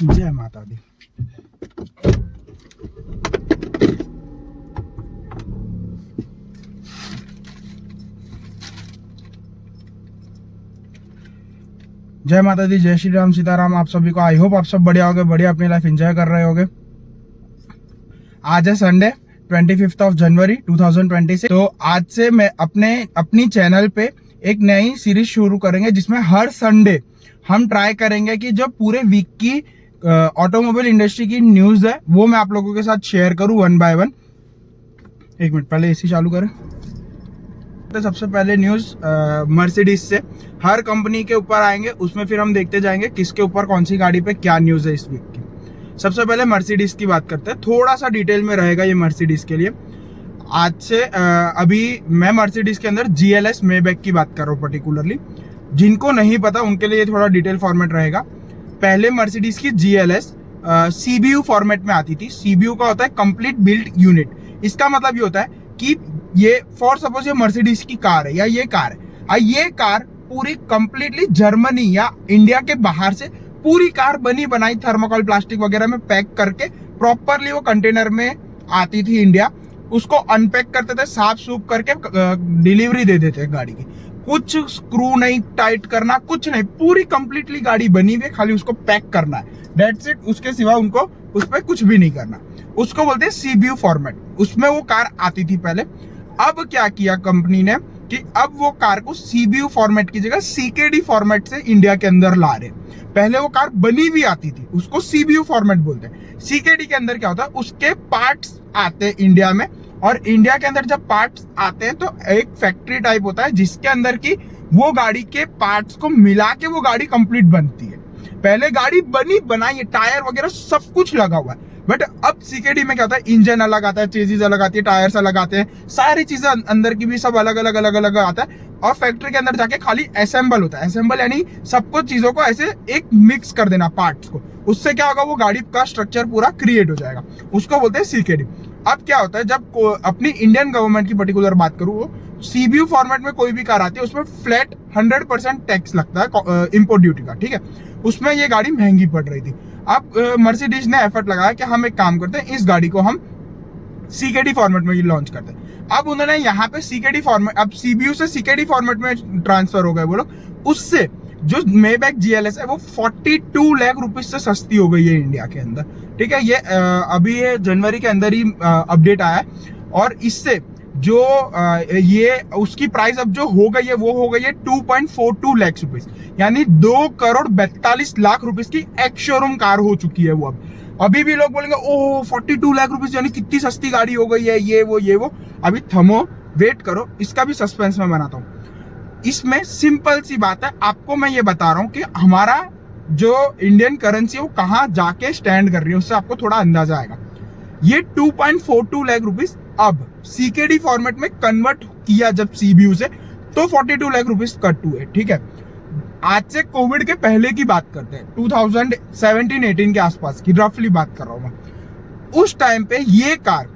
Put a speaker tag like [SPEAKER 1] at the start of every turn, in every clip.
[SPEAKER 1] जय माता दी। जय माता दी, जय श्री राम, सीताराम। आप सभी को आई होप आप सब बढ़िया होगे, बढ़िया अपनी लाइफ एंजॉय कर रहे होगे। आज है संडे 25 ऑफ जनवरी 2026। तो आज से मैं अपनी चैनल पे एक नई सीरीज शुरू करेंगे जिसमें हर संडे हम ट्राई करेंगे कि जो पूरे वीक की ऑटोमोबाइल इंडस्ट्री की न्यूज है वो मैं आप लोगों के साथ शेयर करूं वन बाय वन। एक मिनट, पहले एसी चालू करें। तो सबसे पहले न्यूज मर्सिडीज से हर कंपनी के ऊपर आएंगे, उसमें फिर हम देखते जाएंगे किसके ऊपर कौन सी गाड़ी पे क्या न्यूज है इस वीक की। सबसे पहले मर्सिडीज की बात करते हैं, थोड़ा सा डिटेल में रहेगा ये मर्सिडीज के लिए। आज से अभी मैं मर्सिडीज के अंदर GLS मेबैक की बात कर रहा हूँ पर्टिकुलरली। जिनको नहीं पता उनके लिए थोड़ा डिटेल फॉर्मेट रहेगा। पहले मर्सिडीज की GLS CBU फॉर्मेट में आती थी। CBU का होता है कंप्लीट बिल्ट यूनिट। इसका मतलब ये होता है कि ये फॉर सपोज ये मर्सिडीज की कार है या ये कार है, ये कार पूरी कंप्लीटली जर्मनी या इंडिया के बाहर से पूरी कार बनी बनाई थर्मोकोल प्लास्टिक वगैरह में पैक करके प्रॉपरली वो कंटेनर में आती थी इंडिया। उसको अनपैक करते थे, साफ सूफ करके डिलीवरी दे देते गाड़ी की। कुछ स्क्रू नहीं टाइट करना, कुछ नहीं, पूरी कंप्लीटली गाड़ी बनी हुई, खाली उसको पैक करना है, दैट्स इट। उसके सिवा उनको उस पर कुछ भी नहीं करना। उसको बोलते हैं CBU फॉर्मेट। उसमें वो कार आती थी पहले। अब क्या किया कंपनी ने कि अब वो कार को CBU फॉर्मेट की जगह CKD फॉर्मेट से इंडिया के अंदर ला रहे। पहले वो कार बनी हुई आती थी, उसको CBU फॉर्मेट बोलते हैं। CKD के अंदर क्या होता है, उसके पार्ट्स आते हैं इंडिया में, और इंडिया के अंदर जब पार्ट्स आते हैं तो एक फैक्ट्री टाइप होता है जिसके अंदर की वो गाड़ी के पार्ट्स को मिला के वो गाड़ी कंप्लीट बनती है। पहले गाड़ी बनी बनाई, टायर वगैरह सब कुछ लगा हुआ है, बट अब CKD में क्या होता है, इंजन अलग आता है, चेजिस अलग आती है, टायर्स अलग आते हैं, सारी चीजें अंदर की भी सब अलग अलग आता है, और फैक्ट्री के अंदर जाके खाली असेंबल होता है। असेंबल यानी सबको चीजों को ऐसे एक मिक्स कर देना पार्ट्स को। उससे क्या होगा, वो गाड़ी का स्ट्रक्चर पूरा क्रिएट हो जाएगा। उसको बोलते हैं CKD। अब क्या होता है, जब अपनी इंडियन गवर्नमेंट की पर्टिकुलर बात करूं, वो CBU फॉर्मेट में कोई भी कार आती है उसमें फ्लैट 100% टैक्स लगता है इंपोर्ट ड्यूटी का, ठीक है। उसमें ये गाड़ी महंगी पड़ रही थी। अब मर्सिडीज ने एफर्ट लगाया कि हम एक काम करते हैं, इस गाड़ी को हम CKD फॉर्मेट में लॉन्च करते हैं। अब उन्होंने यहाँ पे CKD फॉर्मेट, अब CBU से CKD फॉर्मेट में ट्रांसफर हो गए वो लोग। उससे जो मेबैक GLS है वो 42 लाख रुपीज से सस्ती हो गई है इंडिया के अंदर, ठीक है। ये अभी ये जनवरी के अंदर ही अपडेट आया है, और इससे जो ये उसकी प्राइस अब जो हो गई है वो हो गई है 2.42 लाख रुपीज, यानी 2,42,00,000 रुपीज की एक्स शोरूम कार हो चुकी है वो। अब अभी भी लोग बोलेंगे ओह 42 लाख रुपीज यानी कितनी सस्ती गाड़ी हो गई है, ये वो। अभी थमो, वेट करो, इसका भी सस्पेंस में बनाता हूँ। इसमें सिंपल सी बात है, आपको मैं ये बता रहा हूँ कि हमारा जो इंडियन करेंसी है वो कहाँ जाके स्टैंड कर रही है, उससे आपको थोड़ा अंदाजा आएगा। ये 2.42 लाख रुपीज अब CKD फॉर्मेट में कन्वर्ट किया जब CBU से, तो 42 लाख रुपीज कट हुए, ठीक है। आज से कोविड के पहले की बात करते हैं, 2017-18 के आसपास की रफली बात कर रहा हूं मैं। उस टाइम पे ये कार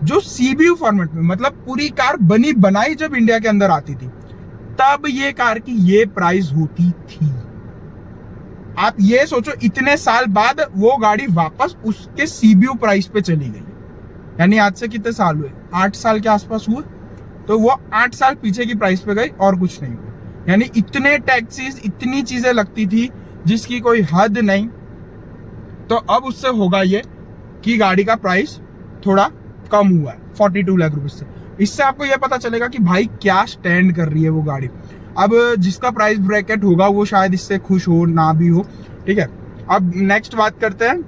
[SPEAKER 1] जो CBU फॉर्मेट में, मतलब पूरी कार बनी बनाई जब इंडिया के अंदर आती थी, तब ये कार की ये प्राइस होती थी। आप ये सोचो, इतने साल बाद वो गाड़ी वापस उसके CBU प्राइस पे चली गई, यानी आज से कितने साल हुए, 8 साल के आसपास हुए, तो वो 8 साल पीछे की प्राइस पे गई और कुछ नहीं हुआ। यानी इतने टैक्सीज, इतनी चीजें लगती थी जिसकी कोई हद नहीं। तो अब उससे होगा ये कि गाड़ी का प्राइस थोड़ा कम हुआ है 42 लाख रुपीज से। इससे आपको यह पता चलेगा कि भाई क्या स्टैंड कर रही है वो गाड़ी। अब जिसका प्राइस ब्रैकेट होगा वो शायद इससे खुश हो ना भी हो, ठीक है। अब नेक्स्ट बात करते हैं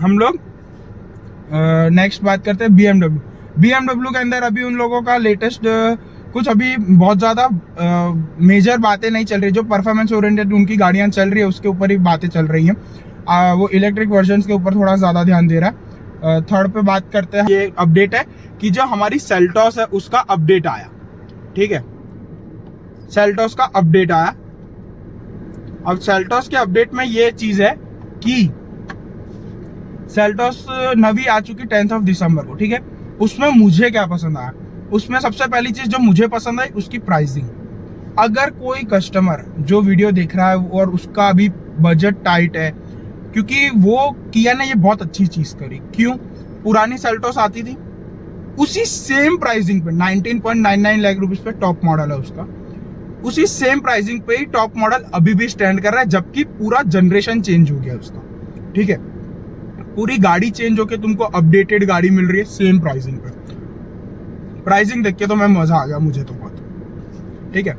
[SPEAKER 1] हम लोग, नेक्स्ट बात करते हैं BMW के अंदर अभी उन लोगों का लेटेस्ट कुछ अभी बहुत ज्यादा मेजर बातें नहीं चल रही। जो परफॉर्मेंस ओरिएंटेड उनकी गाड़ियां चल रही है उसके ऊपर ही बातें चल रही हैं। वो इलेक्ट्रिक वर्जन के ऊपर थोड़ा ज्यादा ध्यान दे रहा है। थर्ड पे बात करते हैं, ये अपडेट है कि जो हमारी सेल्टॉस है उसका अपडेट आया, ठीक है। सेल्टॉस का अपडेट आया। अब सेल्टॉस के अपडेट में ये चीज है कि सेल्टॉस नवी आ चुकी 10 दिसंबर को, ठीक है। उसमें मुझे क्या पसंद आया, उसमें सबसे पहली चीज जो मुझे पसंद आई उसकी प्राइसिंग। अगर कोई कस्टमर जो वीडियो देख रहा है और उसका अभी बजट टाइट है, क्योंकि वो किया ने ये बहुत अच्छी चीज करी। क्यों? पुरानी सेल्टोस आती थी उसी सेम प्राइसिंग पे 19.99 लाख रुपीस पे टॉप मॉडल है उसका, उसी सेम प्राइसिंग पे ही टॉप मॉडल अभी भी स्टैंड कर रहा है, जबकि पूरा जनरेशन चेंज हो गया उसका। ठीक है, पूरी गाड़ी चेंज होके तुमको अपडेटेड गाड़ी मिल रही है सेम प्राइसिंग पे। प्राइसिंग देख के तो मैं मजा आ गया मुझे तो बहुत। ठीक है,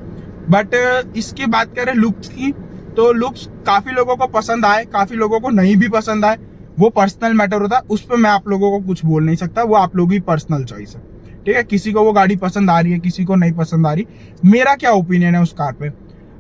[SPEAKER 1] बट इसकी बात करें लुक्स की, तो लुक्स काफी लोगों को पसंद आए, काफी लोगों को नहीं भी पसंद आए, वो पर्सनल मैटर होता है, उस पर मैं आप लोगों को कुछ बोल नहीं सकता, वो आप लोगों की पर्सनल चॉइस है। ठीक है, किसी को वो गाड़ी पसंद आ रही है, किसी को नहीं पसंद आ रही। मेरा क्या ओपिनियन है उस कार पे,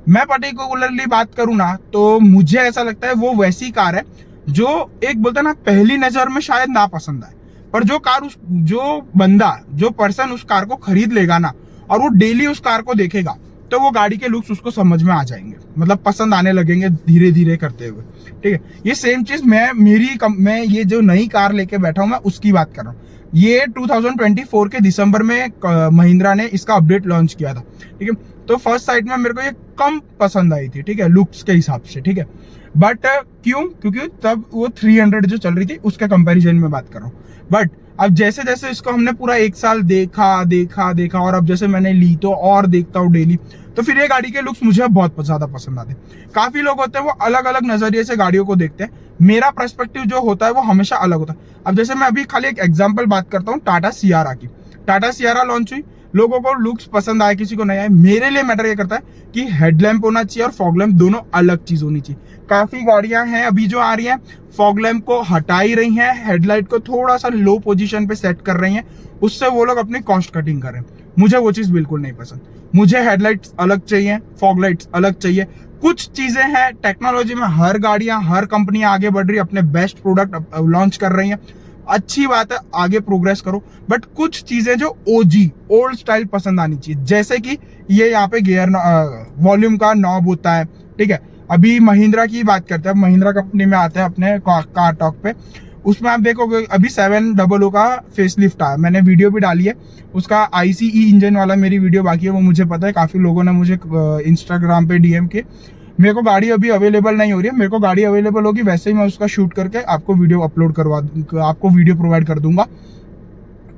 [SPEAKER 1] मैं पर्टिकुलरली बात करूं ना, तो मुझे ऐसा लगता है वो वैसी कार है जो एक बोलता है ना पहली नजर में शायद ना पसंद आए, पर जो बंदा, जो पर्सन उस कार को खरीद लेगा ना, और वो डेली उस कार को देखेगा, तो वो गाड़ी के लुक्स उसको समझ में आ जाएंगे, मतलब पसंद आने लगेंगे धीरे धीरे करते हुए। ठीक है, ये सेम चीज मैं ये जो नई कार लेके बैठा हूं मैं उसकी बात कर रहा हूँ। ये 2024 के दिसंबर में महिंद्रा ने इसका अपडेट लॉन्च किया था। ठीक है, तो फर्स्ट साइड में मेरे को ये कम पसंद आई थी, ठीक है, लुक्स के हिसाब से। ठीक है, बट क्यों? क्योंकि तब वो 300 जो चल रही थी उसके कंपैरिजन में बात कर रहा हूँ। बट अब जैसे जैसे इसको हमने पूरा एक साल देखा और अब जैसे मैंने ली तो और देखता हूँ डेली, तो फिर ये गाड़ी के लुक्स मुझे बहुत ज्यादा पसंद आते हैं। काफी लोग होते हैं वो अलग अलग नजरिए से गाड़ियों को देखते हैं, मेरा पर्सपेक्टिव जो होता है वो हमेशा अलग होता है। अब जैसे मैं अभी खाली एक एग्जांपल बात करता हूँ टाटा सियारा की। टाटा सियारा लॉन्च हुई, लोगों को लुक्स पसंद आए, किसी को नहीं आए। मेरे लिए मैटर ये करता है कि हेडलैम्प होना चाहिए और फॉग लैम्प, दोनों अलग चीज होनी चाहिए। काफी गाड़ियां हैं अभी जो आ रही हैं, फॉग लैम्प को हटा ही रही हैं, हेडलाइट को थोड़ा सा लो पोजीशन पे सेट कर रही हैं, उससे वो लोग अपनी कॉस्ट कटिंग कर रहे हैं। मुझे वो चीज बिल्कुल नहीं पसंद। मुझे हेडलाइट्स अलग चाहिए, फॉग लाइट्स अलग चाहिए। कुछ चीजें हैं टेक्नोलॉजी में, हर गाड़ियां, हर कंपनियां आगे बढ़ रही है, अपने बेस्ट प्रोडक्ट लॉन्च कर रही हैं, अच्छी बात है, आगे प्रोग्रेस करो। बट कुछ चीजें जो ओजी ओल्ड स्टाइल पसंद आनी चाहिए, जैसे कि ये यहाँ पे गियर वॉल्यूम का नॉब होता है। ठीक है, अभी महिंद्रा की बात करते हैं, महिंद्रा कंपनी में आते हैं अपने कार टॉक पे, उसमें आप देखोगे अभी 700 का फेसलिफ्ट आया, मैंने वीडियो भी डाली है उसका। ICE इंजन वाला मेरी वीडियो बाकी है, वो मुझे पता है, काफी लोगों ने मुझे इंस्टाग्राम पे DM के। मेरे को गाड़ी अभी अवेलेबल नहीं हो रही है, मेरे को गाड़ी अवेलेबल होगी वैसे ही मैं उसका शूट करके आपको वीडियो अपलोड आपको वीडियो प्रोवाइड कर दूंगा।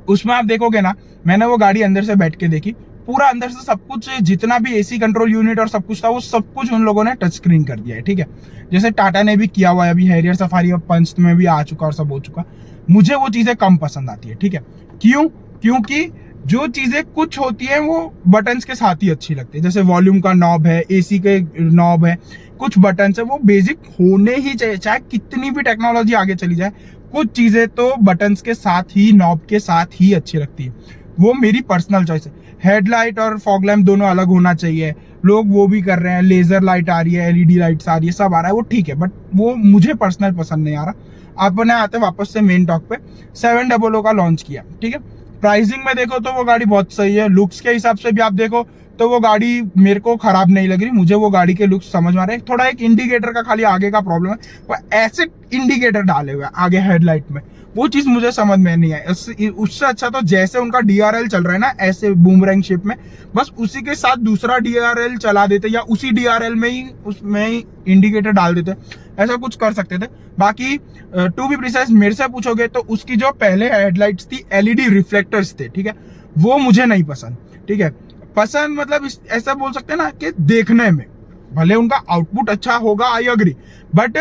[SPEAKER 1] उसमें आप देखोगे ना, मैंने वो गाड़ी अंदर से बैठ के देखी, पूरा अंदर से सब कुछ, जितना भी AC कंट्रोल यूनिट और सब कुछ था, वो सब कुछ उन लोगों ने टच स्क्रीन कर दिया है। ठीक है, जैसे टाटा ने भी किया हुआ है, अभी हैरियर सफारी अब पंच में भी आ चुका और सब हो चुका। मुझे वो चीजें कम पसंद आती है। ठीक है, क्यों? क्योंकि जो चीजें कुछ होती है वो बटन्स के साथ ही अच्छी लगती है, जैसे वॉल्यूम का नॉब है, AC के नॉब है, कुछ बटन्स है, वो बेसिक होने ही चाहिए, चाहे कितनी भी टेक्नोलॉजी आगे चली जाए। कुछ चीजें तो बटन्स के साथ ही, नॉब के साथ ही अच्छी लगती है, वो मेरी पर्सनल चॉइस है। हेडलाइट और फॉग लैम्प दोनों अलग होना चाहिए, लोग वो भी कर रहे हैं, लेजर लाइट आ रही है, LED लाइट्स आ रही है, सब आ रहा है, वो ठीक है, बट वो मुझे पर्सनल पसंद नहीं आ रहा। अपने आते वापस से मेन टॉक पे, 700 का लॉन्च किया। ठीक है, प्राइसिंग में देखो तो वो गाड़ी बहुत सही है, लुक्स के हिसाब से भी आप देखो तो वो गाड़ी मेरे को खराब नहीं लग रही, मुझे वो गाड़ी के लुक्स समझ में आ रहे हैं। थोड़ा एक इंडिकेटर का खाली आगे का प्रॉब्लम है, वो ऐसे इंडिकेटर डाले हुए आगे हेडलाइट में, वो चीज मुझे समझ में नहीं आई। उससे अच्छा तो जैसे उनका DRL चल रहा है ना, ऐसे बूमरैंग शेप में, बस उसी के साथ दूसरा DRL चला देते, या उसी DRL में ही उसमें ही इंडिकेटर डाल देते, ऐसा कुछ कर सकते थे। बाकी टू बी प्रिसाइज मेरे से पूछोगे तो उसकी जो पहले हेडलाइट्स थी, LED रिफ्लेक्टर्स थे, ठीक है, वो मुझे नहीं पसंद। ठीक है, पसंद मतलब ऐसा बोल सकते हैं ना कि देखने में भले उनका आउटपुट अच्छा होगा, आई अग्री, बट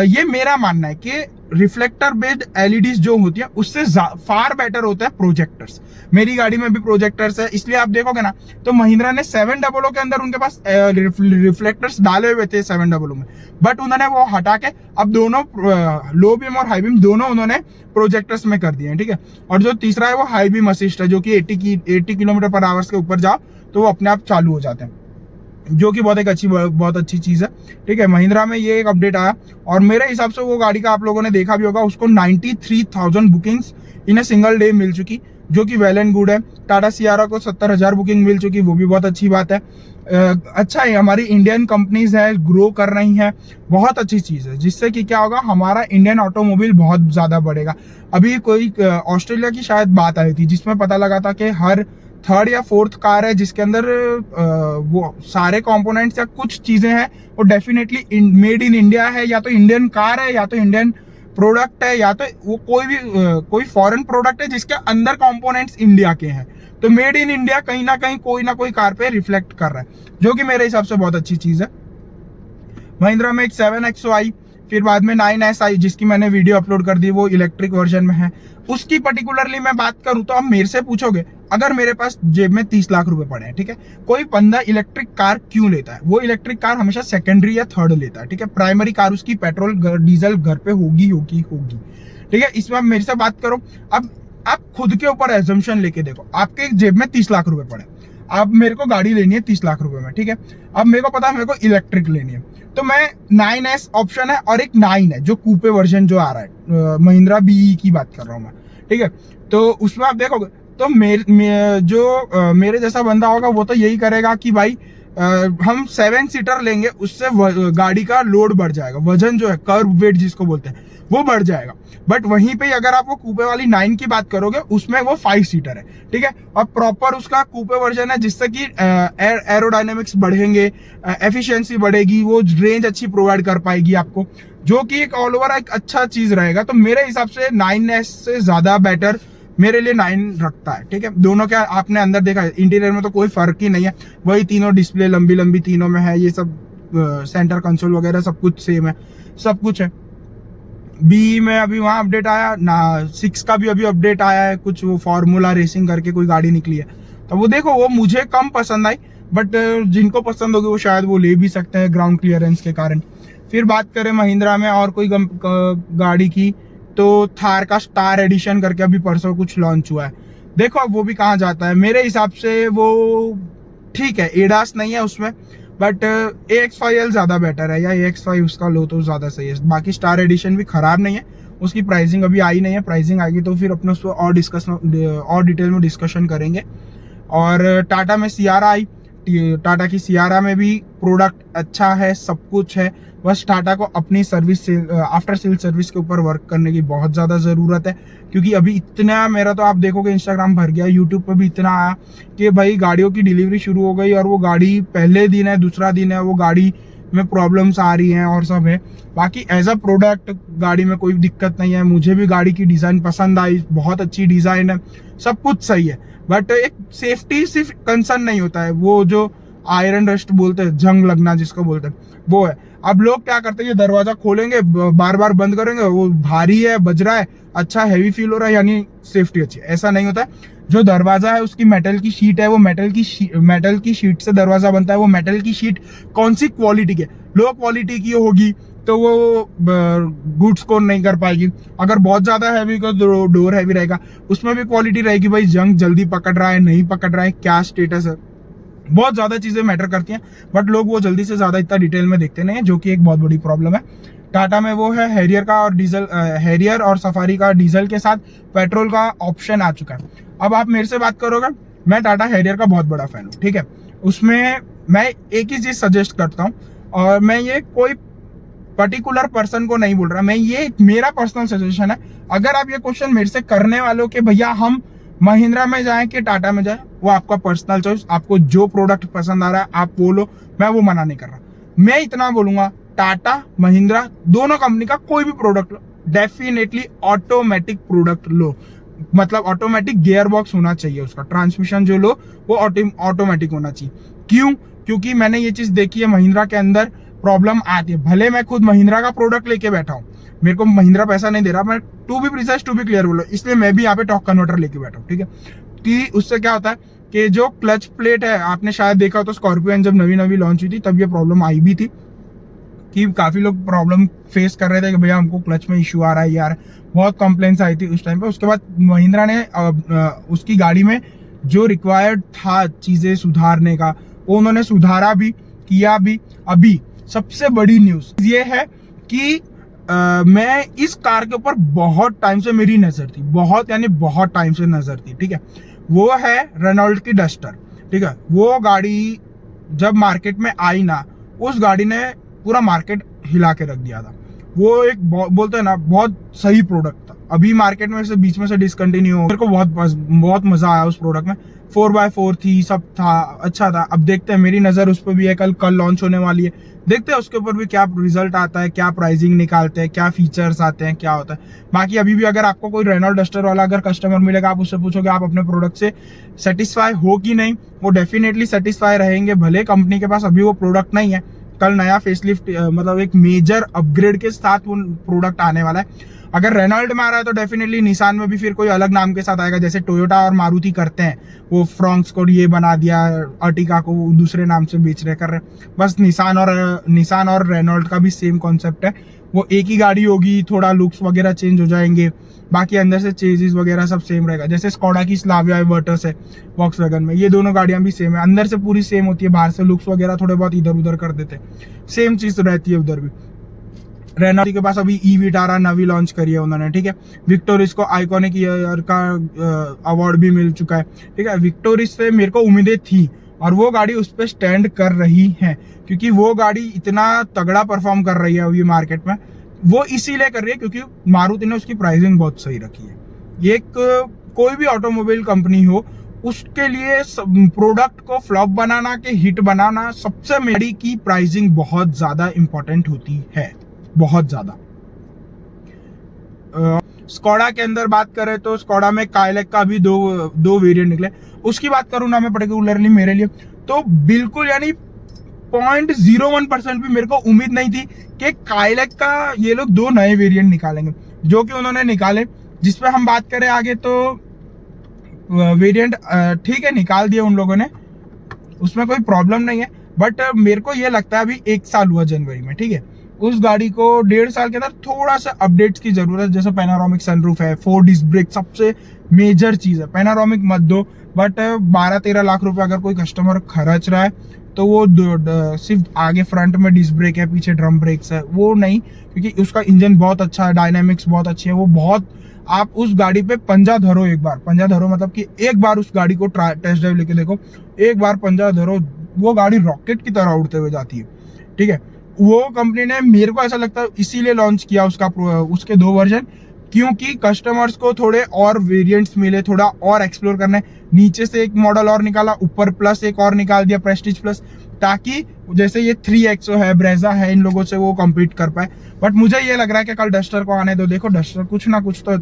[SPEAKER 1] ये मेरा मानना है कि रिफ्लेक्टर बेस्ड LEDs जो होती है उससे फार बेटर होता है प्रोजेक्टर्स। मेरी गाड़ी में भी प्रोजेक्टर्स है, इसलिए आप देखोगे ना तो महिंद्रा ने 700 के अंदर उनके पास रिफ्लेक्टर्स डाले हुए थे 700 में, बट उन्होंने वो हटा के अब दोनों लो बीम और हाई बीम दोनों उन्होंने प्रोजेक्टर्स में कर दिए हैं। ठीक है, और जो तीसरा है वो हाई बीम असिस्ट है, जो कि 80 किलोमीटर पर आवर्स के ऊपर जाओ तो वो अपने आप चालू हो जाते हैं, जो कि बहुत अच्छी चीज है। ठीक है, महिंद्रा में ये एक अपडेट आया, और मेरे हिसाब से वो गाड़ी का आप लोगों ने देखा भी होगा, उसको 93,000 bookings in a single day meal चुकी, जो कि वेल एंड गुड है। टाटा सियारा को 70,000 बुकिंग मिल चुकी, वो भी बहुत अच्छी बात है। अच्छा है, हमारी इंडियन कंपनीज है, ग्रो कर रही हैं, बहुत अच्छी चीज है, जिससे कि क्या होगा, हमारा इंडियन ऑटोमोबाइल बहुत ज्यादा बढ़ेगा। अभी कोई ऑस्ट्रेलिया की शायद बात आई थी, जिसमें पता लगा था कि हर थर्ड या फोर्थ कार है जिसके अंदर वो सारे कंपोनेंट्स या कुछ चीजें हैं वो डेफिनेटली मेड इन इंडिया है, या तो इंडियन कार है, या तो इंडियन प्रोडक्ट है, या तो वो कोई फॉरेन प्रोडक्ट है जिसके अंदर कंपोनेंट्स इंडिया के हैं। तो मेड इन इंडिया कहीं ना कोई कार पे रिफ्लेक्ट कर रहा है, जो कि मेरे हिसाब से बहुत अच्छी चीज है। महिंद्रा में एक 7XO आई, फिर बाद में 9S आई जिसकी मैंने वीडियो अपलोड कर दी, वो इलेक्ट्रिक वर्जन में है। उसकी पर्टिकुलरली मैं बात करूं तो आप मेरे से पूछोगे, अगर मेरे पास जेब में 30 लाख रुपए पड़े हैं, ठीक है, कोई बंदा इलेक्ट्रिक कार क्यों लेता है? वो इलेक्ट्रिक कार हमेशा सेकेंडरी या थर्ड लेता है, ठीक है। प्राइमरी कार उसकी पेट्रोल डीजल घर पे होगी, ठीक है। इसमें आप मेरे से बात करो, अब आप खुद के ऊपर एजम्पशन लेके देखो, आपके जेब में 30 लाख रुपए पड़े, अब मेरे को गाड़ी लेनी है 30 लाख रुपए में, ठीक है। अब मेरे को पता है मेरे को इलेक्ट्रिक लेनी है, तो मैं 9S ऑप्शन है और एक 9 है जो कूपे वर्जन जो आ रहा है, महिंद्रा BE की बात कर रहा हूँ मैं, ठीक है। तो उसमें आप देखोगे तो मेरे जैसा बंदा होगा वो तो यही करेगा कि भाई हम 7 सीटर लेंगे, उससे गाड़ी का लोड बढ़ जाएगा, वजन जो है कर्व वेट जिसको बोलते हैं वो बढ़ जाएगा। बट वहीं पे अगर आप वो कूपे वाली 9 की बात करोगे उसमें वो 5 सीटर है, ठीक है, और प्रॉपर उसका कूपे वर्जन है जिससे कि एरोडायनेमिक्स बढ़ेंगे, एफिशिएंसी बढ़ेगी, वो रेंज अच्छी प्रोवाइड कर पाएगी आपको, जो कि एक ऑल ओवर एक अच्छा चीज रहेगा। तो मेरे हिसाब से 9S से ज्यादा बेटर मेरे लिए 9 रखता है, ठीक है। दोनों क्या आपने अंदर देखा है, इंटीरियर में तो कोई फर्क ही नहीं है, वही तीनों डिस्प्ले लंबी तीनों में है, ये सब सेंटर कंसोल वगैरह सब कुछ सेम है, सब कुछ है। BE में अभी वहाँ अपडेट आया ना, 6 का भी अभी अपडेट आया है, कुछ वो फॉर्मूला रेसिंग करके कोई गाड़ी निकली है, तो वो देखो वो मुझे कम पसंद आई, बट जिनको पसंद होगी वो शायद वो ले भी सकते हैं ग्राउंड क्लियरेंस के कारण। फिर बात करें महिंद्रा में और कोई गाड़ी की, तो थार का स्टार एडिशन करके अभी परसों कुछ लॉन्च हुआ है, देखो अब वो भी कहाँ जाता है। मेरे हिसाब से वो ठीक है, एडास नहीं है उसमें, बट AX5L ज्यादा बेटर है, या AX5 उसका लो तो ज्यादा सही है। बाकी स्टार एडिशन भी खराब नहीं है, उसकी प्राइसिंग अभी आई नहीं है, प्राइसिंग आएगी तो फिर अपने उस पर और डिटेल में डिस्कशन करेंगे। और टाटा में सियारा आई, टाटा की सियारा में भी प्रोडक्ट अच्छा है, सब कुछ है, बस टाटा को अपनी सर्विस आफ्टर सेल सर्विस के ऊपर वर्क करने की बहुत ज़्यादा ज़रूरत है, क्योंकि अभी इतना मेरा तो आप देखोगे इंस्टाग्राम भर गया, यूट्यूब पे भी इतना आया कि भाई गाड़ियों की डिलीवरी शुरू हो गई और वो गाड़ी पहले दिन है दूसरा दिन है वो गाड़ी में प्रॉब्लम्स आ रही हैं और सब है। बाकी एज अ प्रोडक्ट गाड़ी में कोई दिक्कत नहीं है, मुझे भी गाड़ी की डिज़ाइन पसंद आई, बहुत अच्छी डिज़ाइन है, सब कुछ सही है, बट एक सेफ्टी सिर्फ कंसर्न नहीं होता है, वो जो आयरन रस्ट बोलते हैं, जंग लगना जिसको बोलते हैं, वो है। अब लोग क्या करते हैं, ये दरवाजा खोलेंगे बार बार बंद करेंगे, वो भारी है बज रहा है, अच्छा हैवी फील हो रहा है, यानी सेफ्टी अच्छी है, ऐसा नहीं होता है। जो दरवाजा है उसकी मेटल की शीट है, वो मेटल की शीट से दरवाजा बनता है, वो मेटल की शीट कौन सी क्वालिटी की है, लो क्वालिटी की होगी तो वो गुड स्कोर नहीं कर पाएगी। अगर बहुत ज्यादा हैवी का डोर हैवी रहेगा, उसमें भी क्वालिटी रहेगी, भाई जंग जल्दी पकड़ रहा है नहीं पकड़ रहा है, क्या स्टेटस है, बहुत ज्यादा चीजें मैटर करती हैं, बट लोग वो जल्दी से ज्यादा इतना डिटेल में देखते नहीं है, जो कि एक बहुत बड़ी प्रॉब्लम है। टाटा में वो है हैरियर का और डीजल, हैरियर और सफारी का डीजल के साथ पेट्रोल का ऑप्शन आ चुका है। अब आप मेरे से बात करोगे, मैं टाटा हैरियर का बहुत बड़ा फैन हूँ, ठीक है। उसमें मैं एक ही चीज सजेस्ट करता हूँ, और मैं ये कोई पर्टिकुलर पर्सन को नहीं बोल रहा, मैं ये मेरा पर्सनल सजेशन है। अगर आप ये क्वेश्चन मेरे से करने वालों के भैया हम महिंद्रा में जाएं कि टाटा में जाएं, वो आपका पर्सनल चॉइस, आपको जो प्रोडक्ट पसंद आ रहा है आप वो लो, मैं वो मना नहीं कर रहा। मैं इतना बोलूंगा, टाटा महिंद्रा दोनों कंपनी का कोई भी प्रोडक्ट लो, डेफिनेटली ऑटोमेटिक प्रोडक्ट लो, मतलब ऑटोमेटिक गियर बॉक्स होना चाहिए, उसका ट्रांसमिशन जो लो वो ऑटोमेटिक होना चाहिए। क्यों? क्योंकि मैंने ये चीज देखी है, महिंद्रा के अंदर प्रॉब्लम आती है। भले मैं खुद महिंद्रा का प्रोडक्ट लेके बैठा हूँ, मेरे को महिंद्रा पैसा नहीं दे रहा, मैं to be precise to be clear बोलो, इसलिए मैं भी यहाँ पे टॉर्क कन्वर्टर लेके बैठा हूँ, ठीक है। कि उससे क्या होता है कि जो क्लच प्लेट है, आपने शायद देखा हो तो स्कॉर्पियो जब नवी लॉन्च हुई थी तब ये प्रॉब्लम आई भी थी, कि काफी लोग प्रॉब्लम फेस कर रहे थे कि भैया हमको क्लच में इश्यू आ रहा है यार, बहुत कंप्लेंट्स आई थी उस टाइम पे। उसके बाद महिंद्रा ने उसकी गाड़ी में जो रिक्वायर्ड था चीजें सुधारने का, वो उन्होंने सुधारा भी, किया भी। अभी सबसे बड़ी न्यूज ये है कि मैं इस कार के ऊपर बहुत टाइम से मेरी नजर थी, बहुत यानी बहुत टाइम से नजर थी, ठीक है। वो है रेनॉल्ट की डस्टर, ठीक है। वो गाड़ी जब मार्केट में आई ना, उस गाड़ी ने पूरा मार्केट हिला के रख दिया था। वो एक बोलते हैं ना बहुत सही प्रोडक्ट था। अभी मार्केट में से बीच में से डिसकंटिन्यू हो, मेरे को बहुत मजा आया उस प्रोडक्ट में। 4x4 थी, सब था, अच्छा था। अब देखते हैं, मेरी नज़र उस पर भी है, कल लॉन्च होने वाली है, देखते हैं उसके ऊपर भी क्या रिजल्ट आता है, क्या प्राइसिंग निकालते हैं, क्या फीचर्स आते हैं, क्या होता है। बाकी अभी भी अगर आपको कोई रेनॉल्ट डस्टर वाला अगर कस्टमर मिलेगा, आप उससे पूछोगे आप अपने प्रोडक्ट से सेटिस्फाई हो कि नहीं, वो डेफिनेटली सेटिस्फाई रहेंगे, भले कंपनी के पास अभी वो प्रोडक्ट नहीं है। कल नया फेसलिफ्ट मतलब एक मेजर अपग्रेड के साथ वो प्रोडक्ट आने वाला है। अगर रेनॉल्ट में आ रहा है तो डेफिनेटली निसान में भी फिर कोई अलग नाम के साथ आएगा, जैसे टोयोटा और मारुति करते हैं, वो फ्रॉन्क्स को ये बना दिया, अर्टिका को दूसरे नाम से बेच रहे कर रहे। बस निसान और रेनॉल्ट का भी सेम कॉन्सेप्ट है, वो एक ही गाड़ी होगी, थोड़ा लुक्स वगैरह चेंज हो जाएंगे, बाकी अंदर से चेजिस वगैरह सब सेम रहेगा। जैसे स्कोडा की स्लाविया वर्टस है वॉक्सवैगन में, ये दोनों गाड़ियां भी सेम है, अंदर से पूरी सेम होती है, बाहर से लुक्स वगैरह थोड़े बहुत इधर उधर कर देते हैं, सेम चीज रहती है उधर भी। रेनॉल्ट के पास अभी ई विटारा नवी लॉन्च करी है उन्होंने, ठीक है। विक्टोरिस को आइकॉनिक ईयर का अवार्ड भी मिल चुका है, ठीक है। विक्टोरिस से मेरे को उम्मीदें थी और वो गाड़ी उस पर स्टैंड कर रही है, क्योंकि वो गाड़ी इतना तगड़ा परफॉर्म कर रही है अभी मार्केट में। वो इसीलिए कर रही है क्योंकि मारुति ने उसकी प्राइसिंग बहुत सही रखी है। एक कोई भी ऑटोमोबाइल कंपनी हो, उसके लिए प्रोडक्ट को फ्लॉप बनाना के हिट बनाना, सबसे गाड़ी की प्राइसिंग बहुत ज्यादा इंपॉर्टेंट होती है, बहुत ज्यादा। स्कोडा के अंदर बात करें तो स्कोडा में काइलैक का भी दो वेरिएंट निकले। उसकी बात करूं ना मैं पर्टिकुलरली मेरे लिए, तो बिल्कुल यानी 0.01% भी मेरे को उम्मीद नहीं थी कि काइलैक का ये लोग दो नए वेरिएंट निकालेंगे, जो कि उन्होंने निकाले। जिस पे हम बात करें आगे, तो वेरिएंट ठीक है निकाल दिए उन लोगों ने, उसमें कोई प्रॉब्लम नहीं है। बट मेरे को ये लगता है अभी 1 साल हुआ जनवरी में, ठीक है, उस गाड़ी को 1.5 साल के अंदर थोड़ा सा अपडेट्स की जरूरत है। जैसे पैनारोमिक सनरूफ है, 4 डिस्क ब्रेक सबसे मेजर चीज है, पैनारोमिक मत दो, बट 12-13 लाख रुपए अगर कोई कस्टमर खर्च रहा है तो वो सिर्फ आगे फ्रंट में डिस्क ब्रेक है, पीछे ड्रम ब्रेक्स है, वो नहीं, क्योंकि उसका इंजन बहुत अच्छा है, डायनामिक्स बहुत अच्छी है, वो बहुत। आप उस गाड़ी पे पंजा धरो, एक बार पंजा धरो, मतलब कि एक बार उस गाड़ी को टेस्ट ड्राइव लेके देखो, एक बार पंजा धरो, वो गाड़ी रॉकेट की तरह उड़ते हुए जाती है, ठीक है। वो कंपनी ने, मेरे को ऐसा लगता है इसीलिए लॉन्च किया उसके 2 वर्जन, क्योंकि कस्टमर्स को थोड़े और वेरिएंट्स मिले, थोड़ा और एक्सप्लोर करने। नीचे से एक मॉडल और निकाला, ऊपर प्लस एक और निकाल दिया, प्रेस्टीज प्लस, ताकि जैसे ये 3XO है, ब्रेजा है, इन लोगों से वो कम्पीट कर पाए। बट मुझे ये लग रहा है कि कल डस्टर को आने दो, देखो डस्टर कुछ ना कुछ तो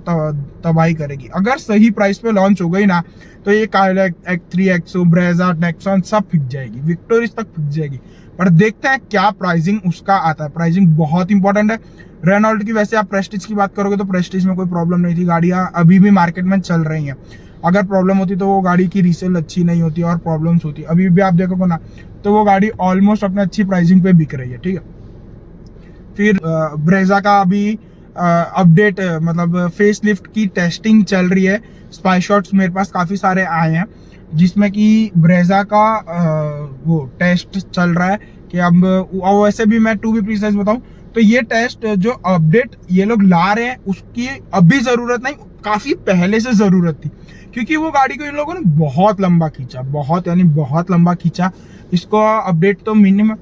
[SPEAKER 1] तबाही करेगी। अगर सही प्राइस पे लॉन्च हो गई ना, तो ये काइलैक 3XO, ब्रेजा, टेक्सन सब फिक जाएगी, विक्टोरिस तक फिक जाएगी। पर देखते हैं क्या प्राइसिंग उसका आता है, प्राइसिंग बहुत इंपॉर्टेंट है। रेनॉल्ट की वैसे आप प्रेस्टीज की बात करोगे तो प्रेस्टीज में कोई प्रॉब्लम नहीं थी, गाड़ियां अभी भी मार्केट में चल रही हैं। अगर प्रॉब्लम होती तो वो गाड़ी की रीसेल अच्छी नहीं होती और प्रॉब्लम्स होती, अभी भी आप देखोगे ना तो वो गाड़ी ऑलमोस्ट अपने अच्छी प्राइसिंग पे बिक रही है, ठीक है। फिर ब्रेजा का अभी अपडेट, मतलब फेस लिफ्ट की टेस्टिंग चल रही है। स्पाई शॉट्स मेरे पास काफी सारे आए हैं, जिसमें कि ब्रेजा का वो टेस्ट चल रहा है कि अब, वैसे भी मैं टू बी प्रीसाइज बताऊं तो ये टेस्ट जो अपडेट ये लोग ला रहे हैं उसकी अभी जरूरत नहीं, काफी पहले से जरूरत थी, क्योंकि वो गाड़ी को इन लोगों ने बहुत लंबा खींचा, बहुत यानी बहुत लंबा खींचा इसको अपडेट। तो मिनिमम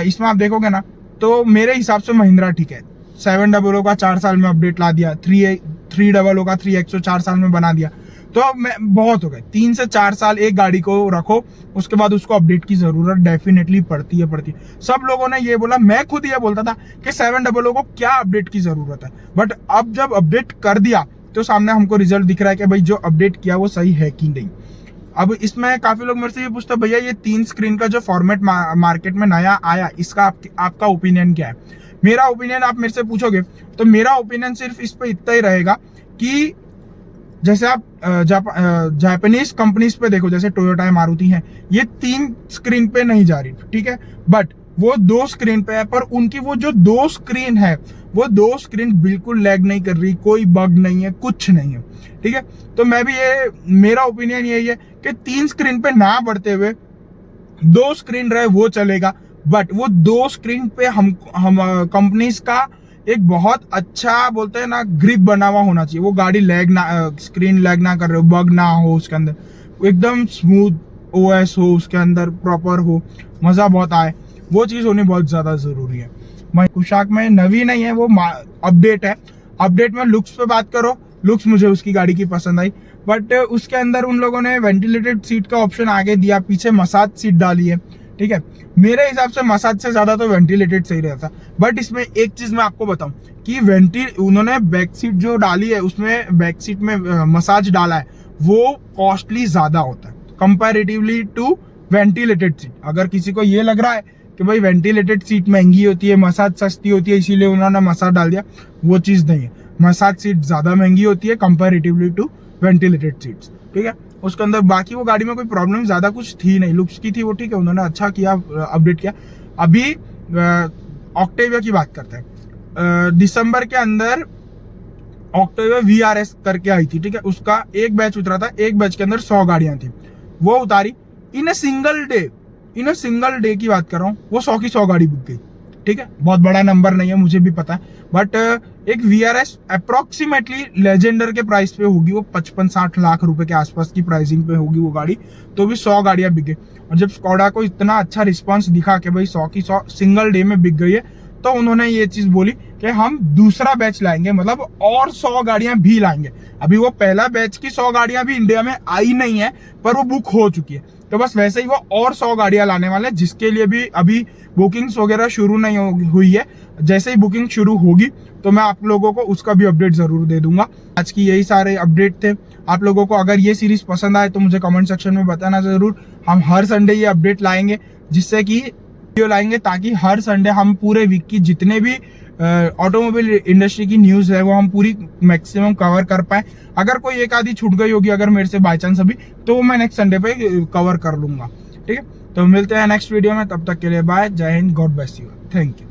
[SPEAKER 1] इसमें आप देखोगे ना तो मेरे हिसाब से महिंद्रा ठीक है, 700 का 4 साल में अपडेट ला दिया, 300 का 3XO 4 साल में बना दिया, तो बहुत हो गए। 3 से 4 साल एक गाड़ी को रखो, उसके बाद उसको अपडेट की जरूरत डेफिनेटली पड़ती है। सब लोगों ने ये बोला, मैं खुद ये बोलता था कि 700 को क्या अपडेट की जरूरत है, बट अब जब अपडेट कर दिया तो सामने हमको रिजल्ट दिख रहा है कि भाई जो अपडेट किया वो सही है कि नहीं। अब इसमें काफी लोग मेरे से ये पूछते हैं, भैया ये 3 स्क्रीन का जो फॉर्मेट मार्केट में नया आया, इसका आपका ओपिनियन क्या है? मेरा ओपिनियन आप मेरे से पूछोगे तो मेरा ओपिनियन सिर्फ इस पे इतना ही रहेगा कि जैसे आप जापानीज कंपनीज पे देखो, जैसे टोयोटा है, मारुति है, ये 3 स्क्रीन पे नहीं जा रही, ठीक है, बट वो 2 स्क्रीन पे है। पर उनकी वो जो 2 स्क्रीन है, वो 2 स्क्रीन बिल्कुल लैग नहीं कर रही, कोई बग नहीं है, कुछ नहीं है, ठीक है। तो मैं भी मेरा ओपिनियन यही है कि 3 स्क्रीन पे ना बढ़ते हुए 2 स्क्रीन रहे वो चलेगा, बट वो 2 स्क्रीन पे हम कंपनीज का एक बहुत अच्छा बोलते हैं ना ग्रिप बना हुआ होना चाहिए। वो गाड़ी लैग ना, स्क्रीन लैग ना कर रहे हो, बग ना हो उसके अंदर, एकदम स्मूथ ओएस हो उसके अंदर, प्रॉपर हो, मजा बहुत आए, वो चीज होनी बहुत ज्यादा जरूरी है। कुशाक में नवी नहीं है, वो अपडेट है। अपडेट में लुक्स पे बात करो, लुक्स मुझे उसकी गाड़ी की पसंद आई, बट उसके अंदर उन लोगों ने वेंटिलेटेड सीट का ऑप्शन आगे दिया, पीछे मसाज सीट डाली है, ठीक है। मेरे हिसाब से मसाज से ज्यादा तो वेंटिलेटेड सही रहता। बट इसमें एक चीज मैं आपको बताऊं कि उन्होंने बैक सीट जो डाली है उसमें बैक सीट में मसाज डाला है, वो कॉस्टली ज्यादा होता है कंपैरेटिवली टू वेंटिलेटेड सीट। अगर किसी को ये लग रहा है कि भाई वेंटिलेटेड सीट महंगी होती है, मसाज सस्ती होती है, इसीलिए उन्होंने मसाज डाल दिया, वो चीज नहीं है। मसाज सीट ज्यादा महंगी होती है कंपैरेटिवली टू वेंटिलेटेड सीट्स, ठीक है। उसके अंदर बाकी वो गाड़ी में कोई प्रॉब्लम ज्यादा कुछ थी नहीं, लुक्स की थी वो, ठीक है, उन्होंने अच्छा किया, अपडेट किया। अभी ऑक्टेविया की बात करते हैं। दिसंबर के अंदर ऑक्टेविया VRS करके आई थी, ठीक है, उसका एक बैच उतरा था, एक बैच के अंदर 100 गाड़ियां थी, वो उतारी इन अ सिंगल डे की बात कर रहा हूँ, वो 100 की 100 गाड़ी बिक गई, ठीक है। बहुत बड़ा नंबर नहीं है, मुझे भी पता है, बट एक VRS अप्रोक्सीमेटली लेजेंडर के प्राइस पे होगी, वो 55-60 लाख रुपए के आसपास की प्राइसिंग पे होगी वो गाड़ी, तो भी 100 गाड़ियां बिक गई। और जब स्कोडा को इतना अच्छा रिस्पांस दिखा कि भाई 100 की 100 सिंगल डे में बिक गई है, तो उन्होंने ये चीज बोली कि हम दूसरा बैच लाएंगे, मतलब और 100 गाड़ियां भी लाएंगे। अभी वो पहला बैच की 100 गाड़ियां भी इंडिया में आई नहीं है, पर वो बुक हो चुकी है, तो बस वैसे ही वो और 100 गाड़ियां लाने वाले हैं, जिसके लिए भी अभी बुकिंग्स वगैरह शुरू नहीं हुई है। जैसे ही बुकिंग शुरू होगी तो मैं आप लोगों को उसका भी अपडेट जरूर दे दूंगा। आज की यही सारे अपडेट थे। आप लोगों को अगर ये सीरीज पसंद आए तो मुझे कमेंट सेक्शन में बताना जरूर। हम हर संडे ये अपडेट लाएंगे, जिससे कि वीडियो लाएंगे, ताकि हर संडे हम पूरे वीक की जितने भी ऑटोमोबाइल इंडस्ट्री की न्यूज है वो हम पूरी मैक्सिमम कवर कर पाए। अगर कोई एक आधी छूट गई होगी अगर मेरे से बाय चांस अभी, तो वो मैं नेक्स्ट संडे पे कवर कर लूंगा, ठीक है। तो मिलते हैं नेक्स्ट वीडियो में, तब तक के लिए बाय, जय Hind, God bless you, thank you.